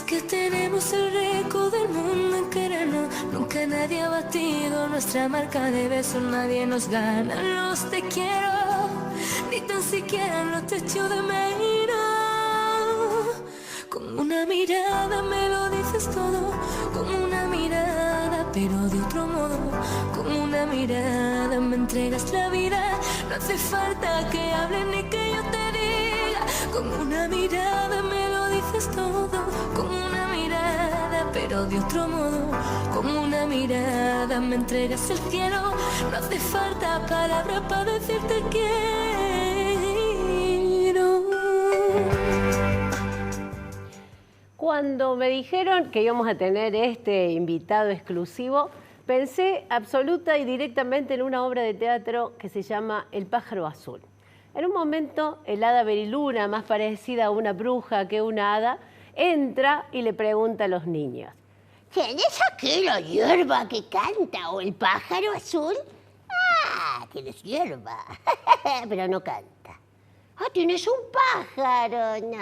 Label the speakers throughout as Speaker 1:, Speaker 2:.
Speaker 1: Que tenemos el récord del mundo en querernos. Nunca nadie ha batido nuestra marca de besos. Nadie nos gana los te quiero, ni tan siquiera los te echo de menos. Con una mirada me lo dices todo, con una mirada pero de otro modo. Con una mirada me entregas la vida. No hace falta que hables ni que yo te diga. Con una mirada me lo dices todo, con una mirada pero de otro modo. Con una mirada me entregas el cielo. No hace falta palabras para decirte quiero.
Speaker 2: Cuando me dijeron que íbamos a tener este invitado exclusivo, pensé absoluta y directamente en una obra de teatro que se llama El pájaro azul. En un momento, el hada Beriluna, más parecida a una bruja que una hada, entra y le pregunta a los niños:
Speaker 3: ¿Tienes aquí la hierba que canta o el pájaro azul? Ah, tienes hierba, pero no canta. Ah, tienes un pájaro. No.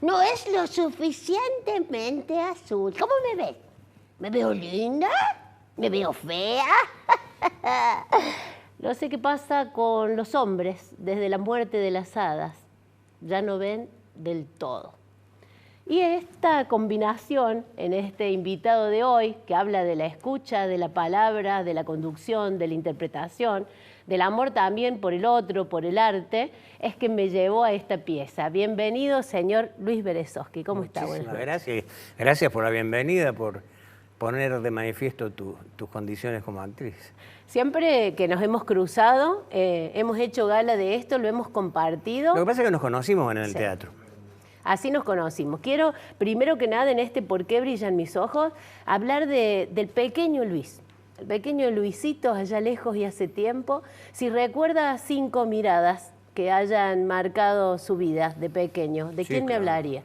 Speaker 3: No es lo suficientemente azul. ¿Cómo me ves? ¿Me veo linda? ¿Me veo fea?
Speaker 2: No sé qué pasa con los hombres desde la muerte de las hadas. Ya no ven del todo. Y esta combinación en este invitado de hoy, que habla de la escucha, de la palabra, de la conducción, de la interpretación, del amor también por el otro, por el arte, es que me llevó a esta pieza. Bienvenido, señor Luis Berezovsky. ¿Cómo está?
Speaker 4: Muchísimas gracias. Gracias por la bienvenida, por poner de manifiesto tus condiciones como actriz.
Speaker 2: Siempre que nos hemos cruzado, hemos hecho gala de esto, lo hemos compartido.
Speaker 4: Lo que pasa es que nos conocimos en el teatro.
Speaker 2: Así nos conocimos. Quiero, primero que nada, en este ¿Por qué brillan mis ojos?, hablar del pequeño Luis. El pequeño Luisito, allá lejos y hace tiempo. Si recuerda 5 miradas que hayan marcado su vida de pequeño, ¿de quién me hablaría?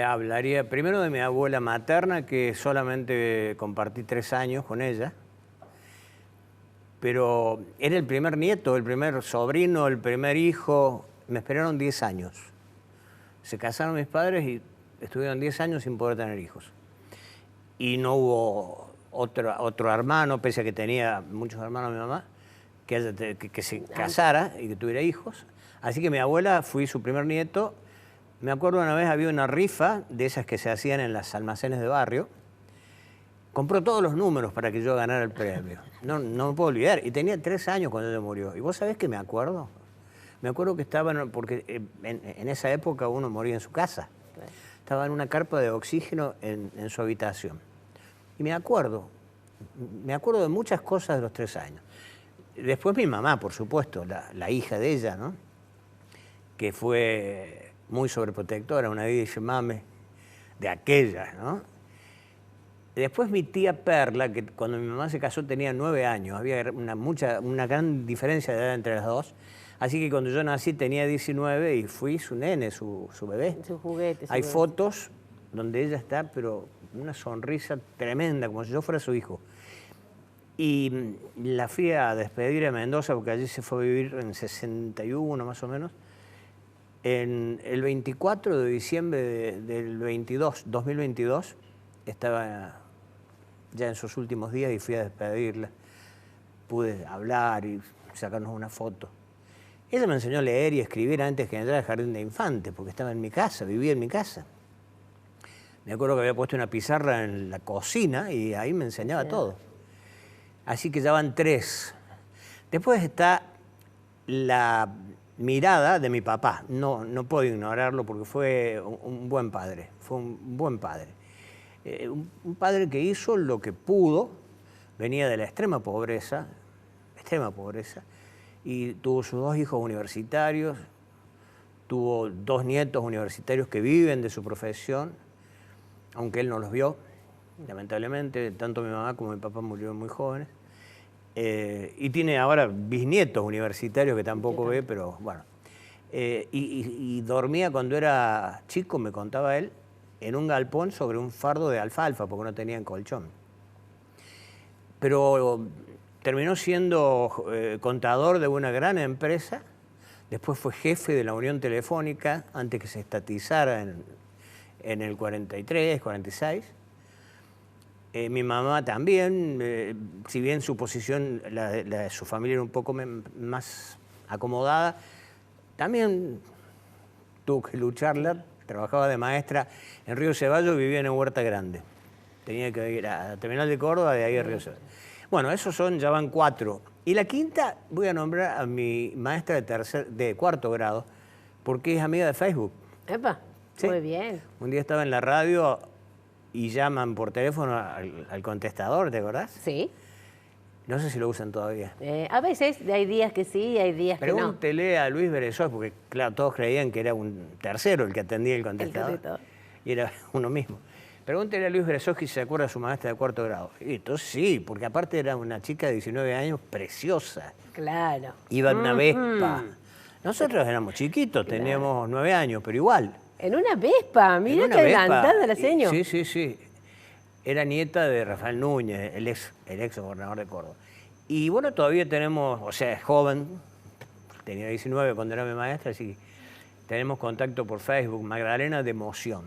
Speaker 4: Hablaría primero de mi abuela materna, que solamente compartí 3 años con ella. Pero era el primer nieto, el primer sobrino, el primer hijo. Me esperaron 10 años. Se casaron mis padres y estuvieron 10 años sin poder tener hijos. Y no hubo otro hermano, pese a que tenía muchos hermanos mi mamá, que se casara y que tuviera hijos. Así que mi abuela, fui su primer nieto. Me acuerdo una vez había una rifa de esas que se hacían en los almacenes de barrio. Compró todos los números para que yo ganara el premio. No me puedo olvidar. Y tenía 3 años cuando ella murió. ¿Y vos sabés qué me acuerdo? Me acuerdo que estaba, porque en esa época uno moría en su casa. Estaba en una carpa de oxígeno en su habitación. Y me acuerdo de muchas cosas de los 3 años. Después mi mamá, por supuesto, la hija de ella, ¿no?, que fue muy sobreprotectora, una Dije Mame de aquellas, ¿no? Después mi tía Perla, que cuando mi mamá se casó tenía 9 años, había una gran diferencia de edad entre las dos. Así que cuando yo nací tenía 19 y fui su nene, su bebé.
Speaker 2: Su juguete.
Speaker 4: Hay fotos donde ella está, pero una sonrisa tremenda, como si yo fuera su hijo. Y la fui a despedir a Mendoza, porque allí se fue a vivir en 61 más o menos. En el 24 de diciembre del 2022, estaba ya en sus últimos días y fui a despedirla. Pude hablar y sacarnos una foto. Ella me enseñó a leer y escribir antes que entrar al jardín de infantes, porque estaba en mi casa, vivía en mi casa. Me acuerdo que había puesto una pizarra en la cocina y ahí me enseñaba todo. Así que ya van 3. Después está la mirada de mi papá. No puedo ignorarlo porque fue un buen padre. Fue un buen padre. Un padre que hizo lo que pudo. Venía de la extrema pobreza. Y tuvo sus 2 hijos universitarios, tuvo 2 nietos universitarios que viven de su profesión, aunque él no los vio, lamentablemente, tanto mi mamá como mi papá murieron muy jóvenes, y tiene ahora bisnietos universitarios que tampoco ve, pero bueno. Y dormía cuando era chico, me contaba él, en un galpón sobre un fardo de alfalfa, porque no tenían colchón. Pero terminó siendo contador de una gran empresa, después fue jefe de la Unión Telefónica, antes que se estatizara en el 43, 46. Mi mamá también, si bien su posición, la de su familia era un poco más acomodada, también tuvo que lucharla. Trabajaba de maestra en Río Ceballos y vivía en Huerta Grande. Tenía que ir a Terminal de Córdoba, de ahí a Río Ceballos. Bueno, esos ya van 4. Y la quinta voy a nombrar a mi maestra de cuarto grado, porque es amiga de Facebook.
Speaker 2: Epa,
Speaker 4: Sí.
Speaker 2: muy bien.
Speaker 4: Un día estaba en la radio y llaman por teléfono al contestador, ¿te acordás?
Speaker 2: Sí.
Speaker 4: No sé si lo usan todavía.
Speaker 2: A veces hay días que sí y hay días que no.
Speaker 4: Pregúntele a Luis Berezós, porque claro, todos creían que era un tercero el que atendía el contestador.
Speaker 2: contestador.
Speaker 4: Y era uno mismo. Pregúntele a Luis Berezós si se acuerda de su maestra de cuarto grado. Y entonces sí, porque aparte era una chica de 19 años preciosa.
Speaker 2: Claro.
Speaker 4: Iba en una Vespa. Nosotros éramos chiquitos, teníamos 9 años, pero igual.
Speaker 2: En una Vespa,
Speaker 4: En
Speaker 2: mira
Speaker 4: una
Speaker 2: qué
Speaker 4: Vespa.
Speaker 2: adelantada la señora.
Speaker 4: Sí, sí, sí. Era nieta de Rafael Núñez, el ex gobernador de Córdoba. Y bueno, todavía tenemos, o sea, es joven, tenía 19 cuando era mi maestra, así que tenemos contacto por Facebook. Magdalena de Emoción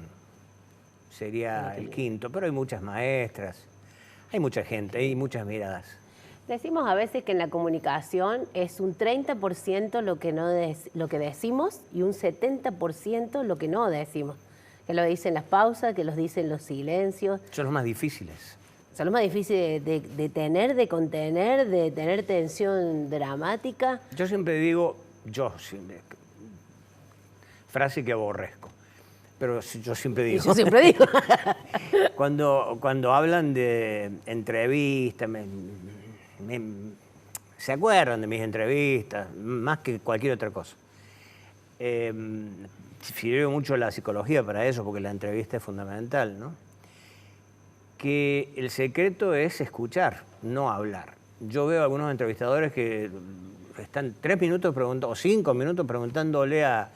Speaker 4: sería el quinto, pero hay muchas maestras, hay mucha gente, hay muchas miradas.
Speaker 2: Decimos a veces que en la comunicación es un 30% lo que, lo que decimos y un 70% lo que no decimos. Que lo dicen las pausas, que los dicen los silencios.
Speaker 4: Son los más difíciles.
Speaker 2: Son los más difíciles de tener, de contener, de tener tensión dramática.
Speaker 4: Yo siempre digo, frase que aborrezco, pero yo siempre digo.
Speaker 2: Yo siempre digo.
Speaker 4: Cuando hablan de entrevistas, se acuerdan de mis entrevistas, más que cualquier otra cosa. Sirve mucho la psicología para eso, porque la entrevista es fundamental, ¿no? Que el secreto es escuchar, no hablar. Yo veo algunos entrevistadores que están 3 minutos preguntando, o 5 minutos preguntándole al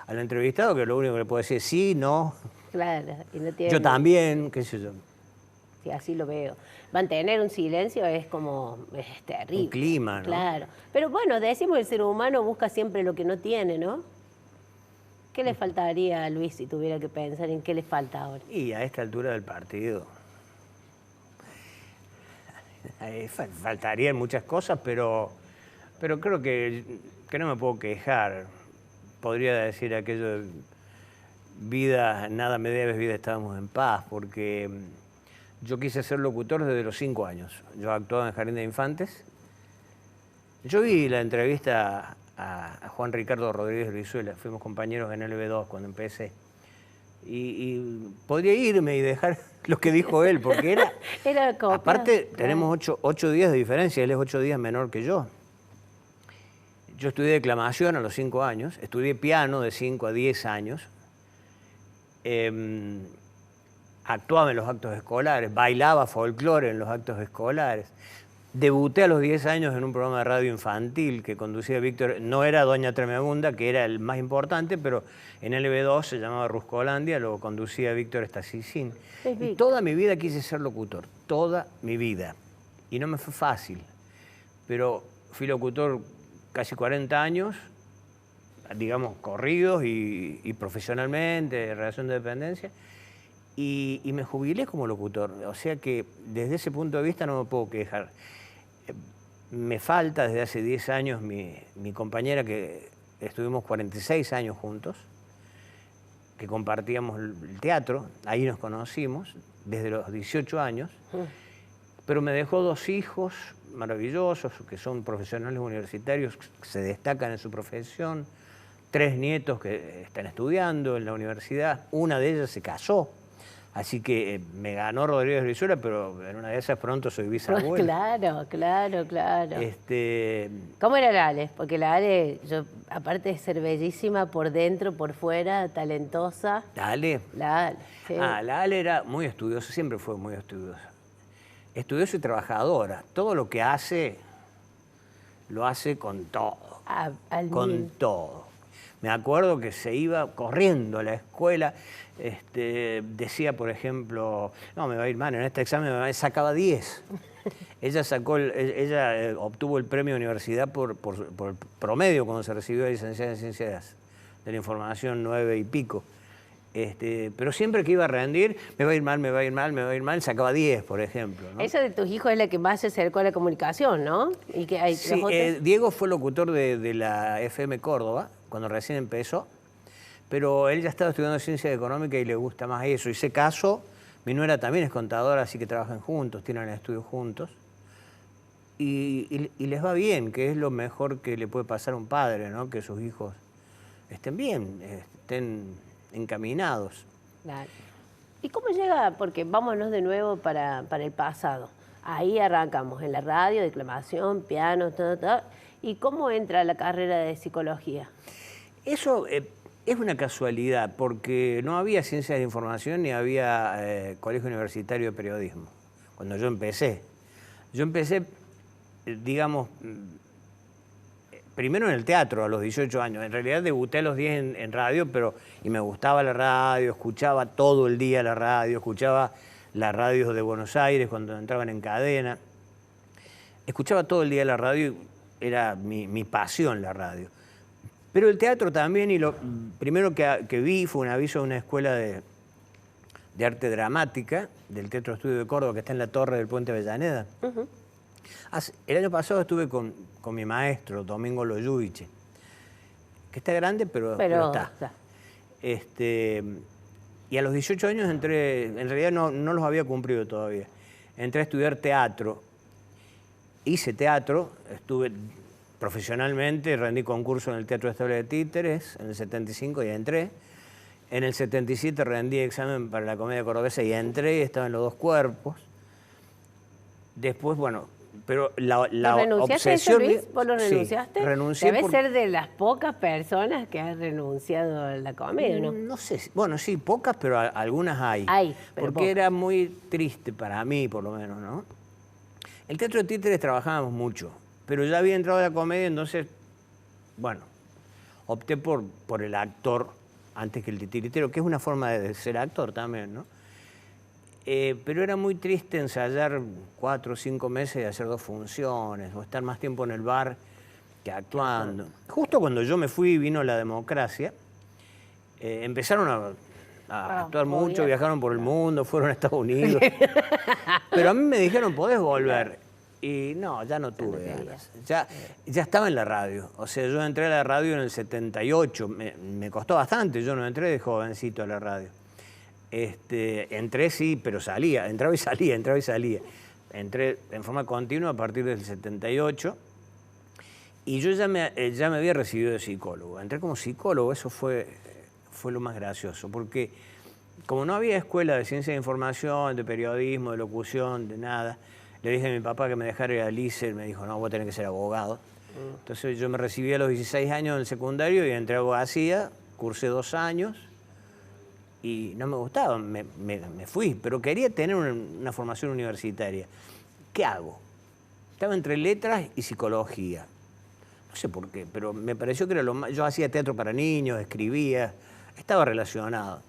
Speaker 4: entrevistado, que lo único que le puede decir es sí, no.
Speaker 2: Claro, y no tiene...
Speaker 4: Yo también, qué sé yo.
Speaker 2: Sí, así lo veo. Mantener un silencio es como, es terrible.
Speaker 4: Un clima, ¿no?
Speaker 2: Claro. Pero bueno, decimos que el ser humano busca siempre lo que no tiene, ¿no? ¿Qué le faltaría a Luis si tuviera que pensar en qué le falta ahora?
Speaker 4: Y a esta altura del partido faltarían muchas cosas, pero creo que no me puedo quejar. Podría decir aquello de vida, nada me debes, vida estábamos en paz, porque yo quise ser locutor desde los 5 años. Yo actuaba en Jardín de Infantes. Yo vi la entrevista a Juan Ricardo Rodríguez Brizuela, fuimos compañeros en LB2 cuando empecé. Y podría irme y dejar lo que dijo él, porque era aparte, tenemos 8 días de diferencia, él es 8 días menor que yo. Yo estudié declamación a los 5 años, estudié piano de 5 a 10 años, actuaba en los actos escolares, bailaba folclore en los actos escolares. Debuté a los 10 años en un programa de radio infantil que conducía Víctor, no era Doña Tremegunda, que era el más importante, pero en LB2 se llamaba Ruscolandia, lo conducía Víctor Estasicín. Y toda mi vida quise ser locutor, toda mi vida. Y no me fue fácil, pero fui locutor casi 40 años, digamos, corridos y profesionalmente, relación de dependencia, y me jubilé como locutor. O sea que desde ese punto de vista no me puedo quejar. Me falta desde hace 10 años mi compañera, que estuvimos 46 años juntos, que compartíamos el teatro, ahí nos conocimos, desde los 18 años, pero me dejó 2 hijos maravillosos, que son profesionales universitarios, que se destacan en su profesión, 3 nietos que están estudiando en la universidad, una de ellas se casó. Así que me ganó Rodríguez Brizuela, pero en una de esas pronto soy bisabuelo.
Speaker 2: Claro. ¿Cómo era la Ale? Porque la Ale, aparte de ser bellísima por dentro, por fuera, talentosa.
Speaker 4: ¿La Ale?
Speaker 2: La Ale, sí.
Speaker 4: La Ale era muy estudiosa, siempre fue muy estudiosa. Estudiosa y trabajadora. Todo lo que hace, lo hace con todo. Con todo. Me acuerdo que se iba corriendo a la escuela, decía, por ejemplo, no, me va a ir mal, en este examen sacaba 10. Ella obtuvo el premio de universidad por promedio cuando se recibió de licenciada en Ciencias de la Información, 9 y pico. Pero siempre que iba a rendir, me va a ir mal, me va a ir mal, me va a ir mal, sacaba 10, por ejemplo, ¿no?
Speaker 2: Esa de tus hijos es la que más se acercó a la comunicación, ¿no? Y que hay
Speaker 4: Sí, Diego fue locutor de la FM Córdoba, cuando recién empezó, pero él ya estaba estudiando ciencia económica y le gusta más eso. Y se casó, mi nuera también es contadora, así que trabajan juntos, tienen estudios juntos. Y les va bien, que es lo mejor que le puede pasar a un padre, ¿no? Que sus hijos estén bien, estén encaminados.
Speaker 2: Claro. ¿Y cómo llega? Porque vámonos de nuevo para el pasado. Ahí arrancamos, en la radio, declamación, piano, todo. ¿Y cómo entra la carrera de psicología?
Speaker 4: Eso es una casualidad, porque no había ciencias de información ni había colegio universitario de periodismo. Cuando yo empecé, digamos, primero en el teatro a los 18 años. En realidad debuté a los 10 en radio, y me gustaba la radio, escuchaba todo el día la radio, escuchaba las radios de Buenos Aires cuando entraban en cadena. Escuchaba todo el día la radio, era mi pasión la radio. Pero el teatro también, y lo primero que vi fue un aviso de una escuela de arte dramática, del Teatro Estudio de Córdoba, que está en la torre del Puente Avellaneda. El año pasado estuve con mi maestro, Domingo Loyuiche, que está grande, pero está. Y a los 18 años entré, en realidad no los había cumplido todavía, entré a estudiar teatro, hice teatro, estuve profesionalmente, rendí concurso en el Teatro Estable de Títeres, en el 75 y entré. En el 77 rendí examen para la Comedia Cordobesa y entré, estaba en los 2 cuerpos. Después, bueno, pero la
Speaker 2: ¿Renunciaste
Speaker 4: obsesión...
Speaker 2: a eso, Luis? ¿Vos lo renunciaste?
Speaker 4: Sí, renuncié.
Speaker 2: Debes ser de las pocas personas que han renunciado a la comedia, ¿no?
Speaker 4: No sé, bueno, sí, pocas, pero algunas hay.
Speaker 2: Pero
Speaker 4: porque
Speaker 2: pocas.
Speaker 4: era muy triste para mí, por lo menos, ¿no? El Teatro de Títeres trabajábamos mucho, pero ya había entrado a la comedia, entonces, bueno, opté por el actor antes que el titiritero, que es una forma de ser actor también, ¿no? Pero era muy triste ensayar 4 o 5 meses y hacer 2 funciones, o estar más tiempo en el bar que actuando. Justo cuando yo me fui vino la democracia, empezaron a actuar mucho,
Speaker 2: bien.
Speaker 4: viajaron por el mundo, fueron a Estados Unidos. Pero a mí me dijeron, podés volver. Y no, ya no tuve ganas. Ya estaba en la radio. O sea, yo entré a la radio en el 78. Me costó bastante. Yo no entré de jovencito a la radio. Entré sí, pero salía. Entraba y salía, entraba y salía. Entré en forma continua a partir del 78. Y yo ya me había recibido de psicólogo. Entré como psicólogo, eso fue lo más gracioso. Porque como no había escuela de ciencia de información, de periodismo, de locución, de nada... Le dije a mi papá que me dejara ir al ICE, me dijo, no, vos tenés que ser abogado. Entonces yo me recibí a los 16 años en el secundario y entré a abogacía, cursé 2 años y no me gustaba, me fui, pero quería tener una formación universitaria. ¿Qué hago? Estaba entre letras y psicología. No sé por qué, pero me pareció que era lo más... Yo hacía teatro para niños, escribía, estaba relacionado.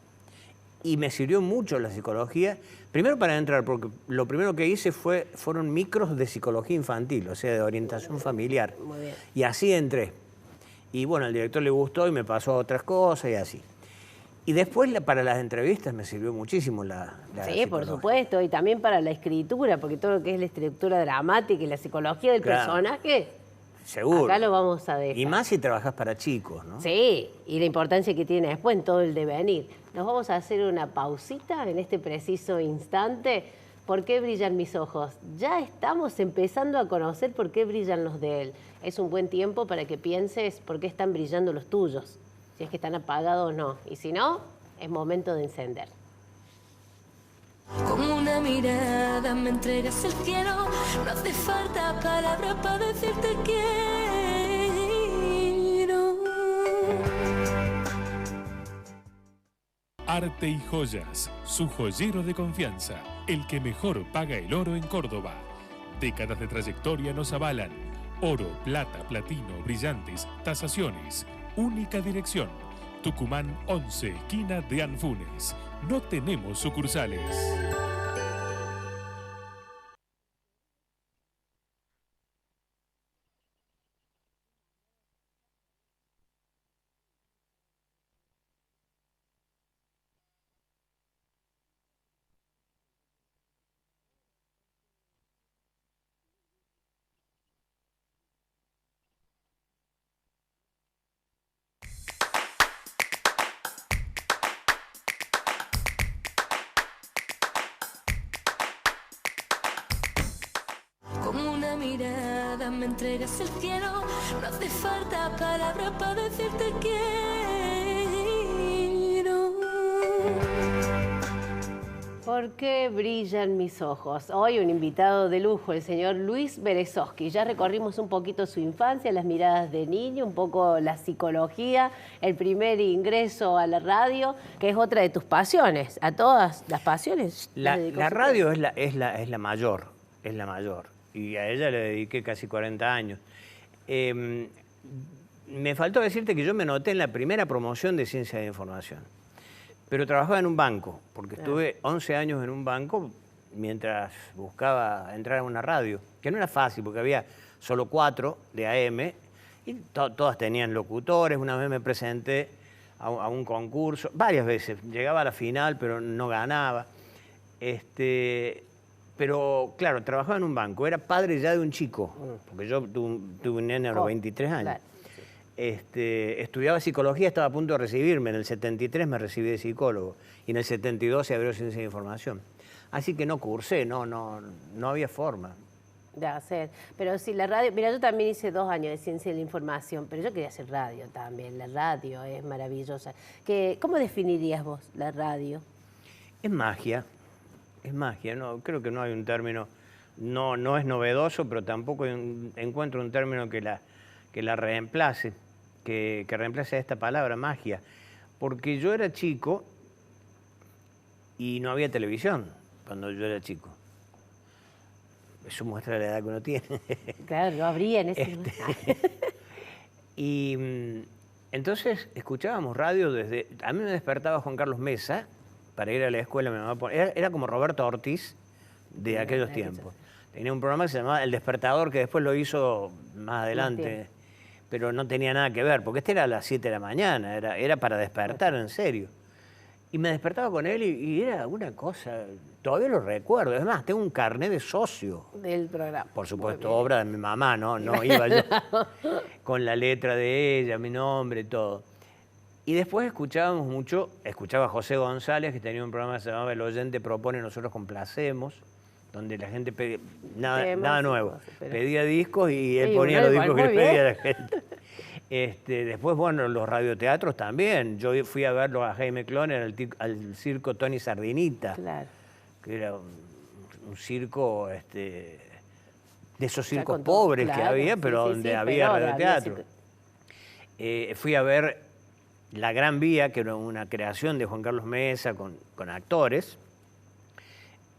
Speaker 4: Y me sirvió mucho la psicología, primero para entrar, porque lo primero que hice fueron micros de psicología infantil, o sea, de orientación familiar.
Speaker 2: Muy bien.
Speaker 4: Y así entré. Y bueno, al director le gustó y me pasó a otras cosas y así. Y después para las entrevistas me sirvió muchísimo la
Speaker 2: Sí, por supuesto, y también para la escritura, porque todo lo que es la estructura dramática y la psicología del personaje,
Speaker 4: seguro.
Speaker 2: Acá lo vamos a dejar.
Speaker 4: Y más si trabajas para chicos, ¿no?
Speaker 2: Sí, y la importancia que tiene después en todo el devenir. Nos vamos a hacer una pausita en este preciso instante. ¿Por qué brillan mis ojos? Ya estamos empezando a conocer por qué brillan los de él. Es un buen tiempo para que pienses por qué están brillando los tuyos, si es que están apagados o no. Y si no, es momento de encender.
Speaker 1: Con una mirada me entregas el cielo, no hace falta palabras para decirte quiero.
Speaker 5: Arte y Joyas, su joyero de confianza, el que mejor paga el oro en Córdoba. Décadas de trayectoria nos avalan. Oro, plata, platino, brillantes, tasaciones. Única dirección. Tucumán 11, esquina de Anfunes. No tenemos sucursales.
Speaker 1: me entregas el cielo. No hace falta palabra para decirte quiero.
Speaker 2: ¿Por qué brillan mis ojos? Hoy un invitado de lujo, el señor Luis Berezovsky. Ya recorrimos un poquito su infancia, las miradas de niño, un poco la psicología, el primer ingreso a la radio, que es otra de tus pasiones. ¿A todas las pasiones?
Speaker 4: La radio es la mayor, es la mayor. Y a ella le dediqué casi 40 años. Me faltó decirte que yo me anoté en la primera promoción de Ciencia de Información. Pero trabajaba en un banco, porque estuve 11 años en un banco mientras buscaba entrar a una radio, que no era fácil porque había solo 4 de AM y todas tenían locutores. Una vez me presenté a un concurso, varias veces, llegaba a la final pero no ganaba. Pero claro, trabajaba en un banco, era padre ya de un chico, porque yo tuve un nene a los 23 años.
Speaker 2: Claro.
Speaker 4: Estudiaba psicología, estaba a punto de recibirme. En el 73 me recibí de psicólogo y en el 72 se abrió Ciencia de Información. Así que no cursé, no había forma.
Speaker 2: De hacer. Pero sí, la radio... Mira, yo también hice 2 años de Ciencia de la Información, pero yo quería hacer radio también. La radio es maravillosa. ¿Cómo definirías vos la radio?
Speaker 4: Es magia, no, creo que no hay un término, no es novedoso, pero tampoco encuentro un término que la reemplace. Que reemplace esta palabra, magia. Porque yo era chico y no había televisión cuando yo era chico. Eso muestra la edad que uno tiene.
Speaker 2: Claro, no habría en ese momento.
Speaker 4: Y entonces escuchábamos radio desde... A mí me despertaba Juan Carlos Mesa para ir a la escuela. Mi mamá era como Roberto Ortiz de aquellos tiempos. Tenía un programa que se llamaba El Despertador, que después lo hizo más adelante. Pero no tenía nada que ver, porque este era a las 7 de la mañana, era para despertar en serio. Y me despertaba con él y era una cosa, todavía lo recuerdo. Es más, tengo un carnet de socio.
Speaker 2: Del programa.
Speaker 4: Por supuesto, obra de mi mamá, no iba yo. Con la letra de ella, mi nombre, todo. Y después escuchaba a José González, que tenía un programa que se llamaba El Oyente Propone, Nosotros Complacemos, donde la gente pedía, nada nuevo, pedía discos y él ponía los discos que le pedía a la gente. Después, bueno, los radioteatros también. Yo fui a verlo a Jaime Cloner al circo Tony Sardinita,
Speaker 2: Claro.
Speaker 4: que era un circo, de esos circos pobres que había, pero donde había radioteatro. Fui a ver La Gran Vía, que era una creación de Juan Carlos Mesa con actores,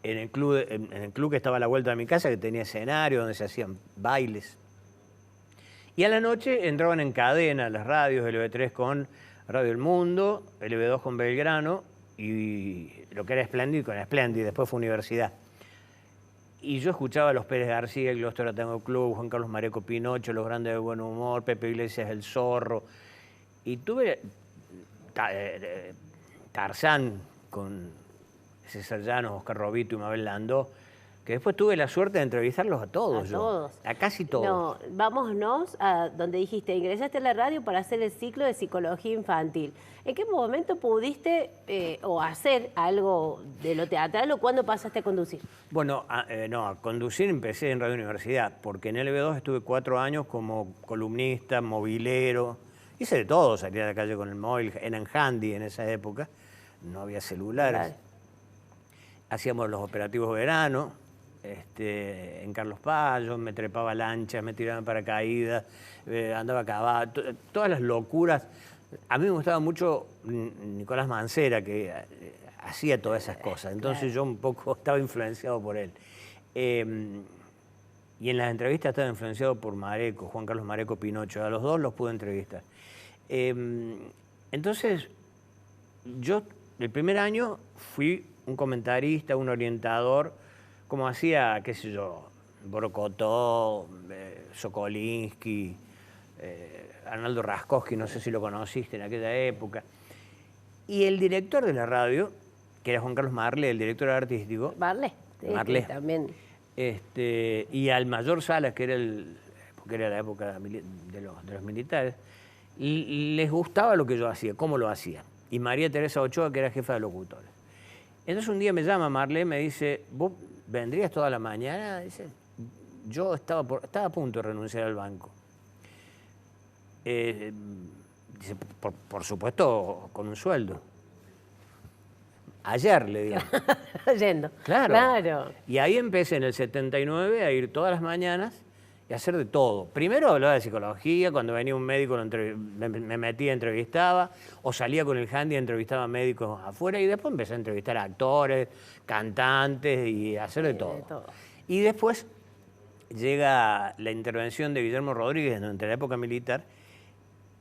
Speaker 4: en el club que estaba a la vuelta de mi casa, que tenía escenario, donde se hacían bailes. Y a la noche entraban en cadena las radios, LB3 con Radio El Mundo, LB2 con Belgrano, y lo que era Splendid con Splendid, después fue Universidad. Y yo escuchaba a los Pérez García, el Gloster Tango Club, Juan Carlos Mareco Pinocho, Los Grandes de Buen Humor, Pepe Iglesias El Zorro. Y tuve Tarzán con César Llanos, Oscar Robito y Mabel Landó, que después tuve la suerte de entrevistarlos a todos. A casi todos.
Speaker 2: No, vámonos a donde dijiste, ingresaste a la radio para hacer el ciclo de psicología infantil. ¿En qué momento pudiste o hacer algo de lo teatral o cuándo pasaste a conducir?
Speaker 4: Bueno, a conducir empecé en Radio Universidad, porque en LB2 estuve 4 años como columnista, movilero. Hice de todo, salía a la calle con el móvil, eran handy en esa época, no había celulares. Claro. Hacíamos los operativos verano, en Carlos Paz, yo me trepaba lanchas, me tiraba en paracaídas, andaba a caballo, todas las locuras. A mí me gustaba mucho Nicolás Mancera, que hacía todas esas cosas, entonces yo un poco estaba influenciado por él. Y en las entrevistas estaba influenciado por Mareco, Juan Carlos Mareco Pinocho, a los dos los pude entrevistar. Entonces, yo el primer año fui un comentarista, un orientador, como hacía, qué sé yo, Borocotó, Sokolinsky, Arnaldo Raskowski, no sé si lo conociste en aquella época. Y el director de la radio, que era Juan Carlos Marlé, el director artístico.
Speaker 2: Marlé,
Speaker 4: Marlé.
Speaker 2: También.
Speaker 4: Y al mayor Salas, que era porque era la época de los militares, les gustaba lo que yo hacía, cómo lo hacía. Y María Teresa Ochoa, que era jefa de locutores. Entonces un día me llama Marlé, me dice, ¿vos vendrías toda la mañana? Dice, yo estaba a punto de renunciar al banco. Dice, por supuesto, con un sueldo. Ayer, le digo.
Speaker 2: Yendo.
Speaker 4: Claro. Y ahí empecé en el 79 a ir todas las mañanas y hacer de todo. Primero hablaba de psicología, cuando venía un médico me metía, entrevistaba, o salía con el handy, entrevistaba médicos afuera, y después empecé a entrevistar a actores, cantantes y hacer de todo. Y después llega la intervención de Guillermo Rodríguez durante la época militar,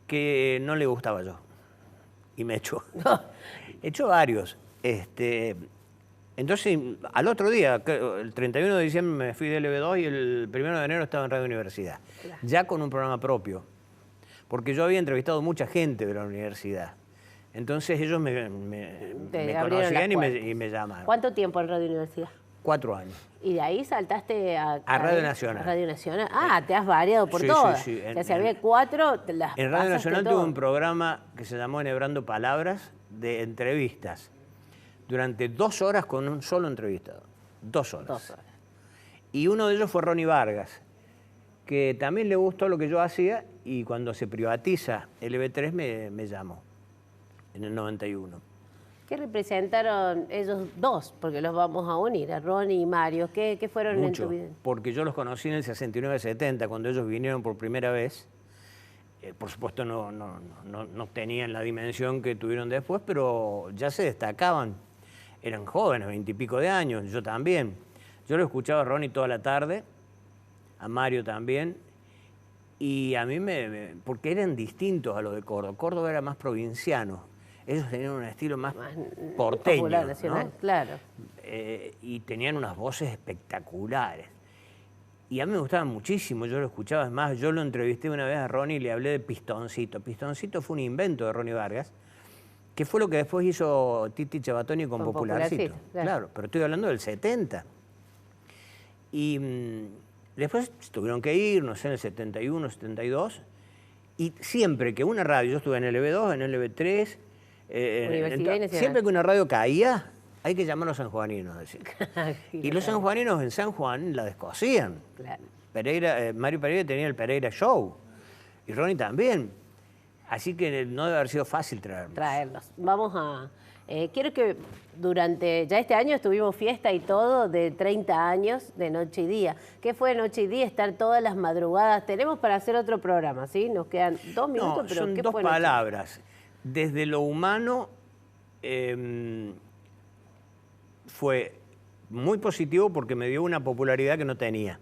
Speaker 4: que no le gustaba yo, y me echó. Echó varios. Entonces, al otro día, el 31 de diciembre me fui de LB2 y el 1 de enero estaba en Radio Universidad, ya con un programa propio, porque yo había entrevistado mucha gente de la universidad. Entonces ellos me conocían y me llamaron.
Speaker 2: ¿Cuánto tiempo en Radio Universidad?
Speaker 4: 4 años.
Speaker 2: Y de ahí saltaste a
Speaker 4: Radio Nacional.
Speaker 2: Radio Nacional. te has variado por todas.
Speaker 4: Sí.
Speaker 2: O sea, si había 4, te las
Speaker 4: en Radio Nacional
Speaker 2: todo.
Speaker 4: tuve un programa que se llamó Enhebrando Palabras, de entrevistas, durante 2 horas con un solo entrevistado. 2 horas.
Speaker 2: 2 horas.
Speaker 4: Y uno de ellos fue Ronnie Vargas, que también le gustó lo que yo hacía, y cuando se privatiza LB3 me llamó, en el 91.
Speaker 2: ¿Qué representaron ellos dos? Porque los vamos a unir, a Ronnie y Mario. ¿Qué fueron
Speaker 4: Mucho,
Speaker 2: en tu vida?
Speaker 4: porque yo los conocí en el 69-70, cuando ellos vinieron por primera vez. Por supuesto no tenían la dimensión que tuvieron después, pero ya se destacaban. Eran jóvenes, 20 y pico de años, yo también. Yo lo escuchaba a Ronnie toda la tarde, a Mario también, y a mí porque eran distintos a los de Córdoba. Córdoba era más provinciano. Ellos tenían un estilo más porteño,
Speaker 2: popular, nacional,
Speaker 4: ¿no?
Speaker 2: Claro.
Speaker 4: Y tenían unas voces espectaculares. Y a mí me gustaban muchísimo, yo lo escuchaba. Es más, yo lo entrevisté una vez a Ronnie y le hablé de Pistoncito. Pistoncito fue un invento de Ronnie Vargas, que fue lo que después hizo Titi Chabatoni con Popularcito. Claro, pero estoy hablando del 70. Y después tuvieron que ir, no sé, en el 71, 72. Y siempre que una radio, yo estuve en LB2, en LB3, siempre que una radio caía, hay que llamar a los sanjuaninos. Y los sanjuaninos en San Juan la descosían.
Speaker 2: Claro.
Speaker 4: Mario Pereira tenía el Pereira Show. Y Ronnie también. Así que no debe haber sido fácil traerlos.
Speaker 2: Vamos a... quiero que durante... Ya este año estuvimos fiesta y todo de 30 años de Noche y Día. ¿Qué fue Noche y Día? Estar todas las madrugadas. Tenemos para hacer otro programa, ¿sí? Nos quedan 2 minutos, pero
Speaker 4: son
Speaker 2: ¿qué
Speaker 4: 2
Speaker 2: fue
Speaker 4: palabras. Desde lo humano... fue muy positivo porque me dio una popularidad que no tenía.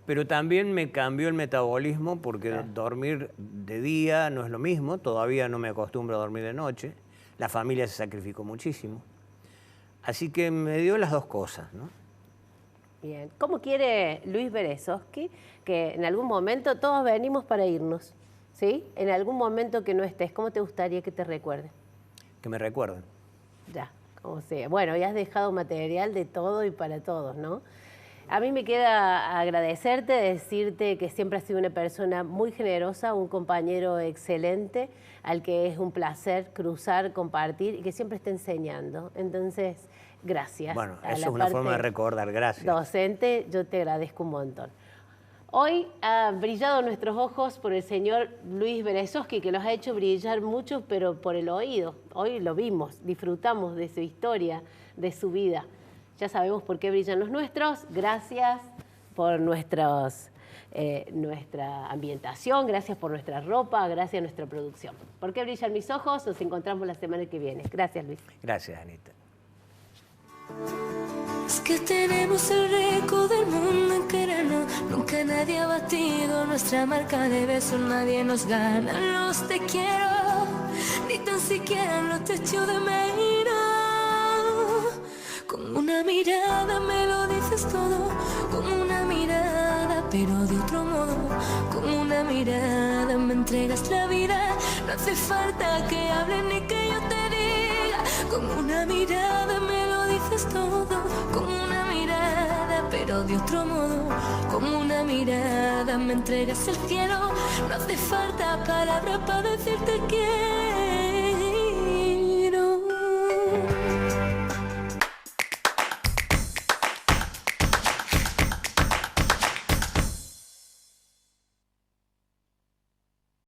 Speaker 4: Pero también me cambió el metabolismo porque dormir de día no es lo mismo, todavía no me acostumbro a dormir de noche, la familia se sacrificó muchísimo. Así que me dio las 2 cosas, ¿no?
Speaker 2: Bien. ¿Cómo quiere Luis Berezovsky que en algún momento todos venimos para irnos? ¿Sí? En algún momento que no estés, ¿cómo te gustaría que te recuerden?
Speaker 4: Que me recuerden.
Speaker 2: Ya. O sea, bueno, ya has dejado material de todo y para todos, ¿no? A mí me queda agradecerte, decirte que siempre has sido una persona muy generosa, un compañero excelente, al que es un placer cruzar, compartir y que siempre está enseñando. Entonces, gracias.
Speaker 4: Bueno, eso es una forma de recordar, gracias.
Speaker 2: Docente, yo te agradezco un montón. Hoy han brillado nuestros ojos por el señor Luis Berezovsky, que los ha hecho brillar mucho, pero por el oído. Hoy lo vimos, disfrutamos de su historia, de su vida. Ya sabemos por qué brillan los nuestros. Gracias por nuestra ambientación, gracias por nuestra ropa, gracias a nuestra producción. ¿Por qué brillan mis ojos? Nos encontramos la semana que viene. Gracias, Luis.
Speaker 4: Gracias, Anita.
Speaker 1: Es que tenemos el récord del mundo en querernos. Nunca nadie ha batido nuestra marca de besos. Nadie nos gana los te quiero, ni tan siquiera los te echo de menos. Con una mirada me lo dices todo, con una mirada pero de otro modo. Con una mirada me entregas la vida. No hace falta que hable ni que yo te diga. Con una mirada me lo dices todo, con una mirada pero de otro modo. Con una mirada me entregas el cielo. No hace falta palabras para decirte quiero.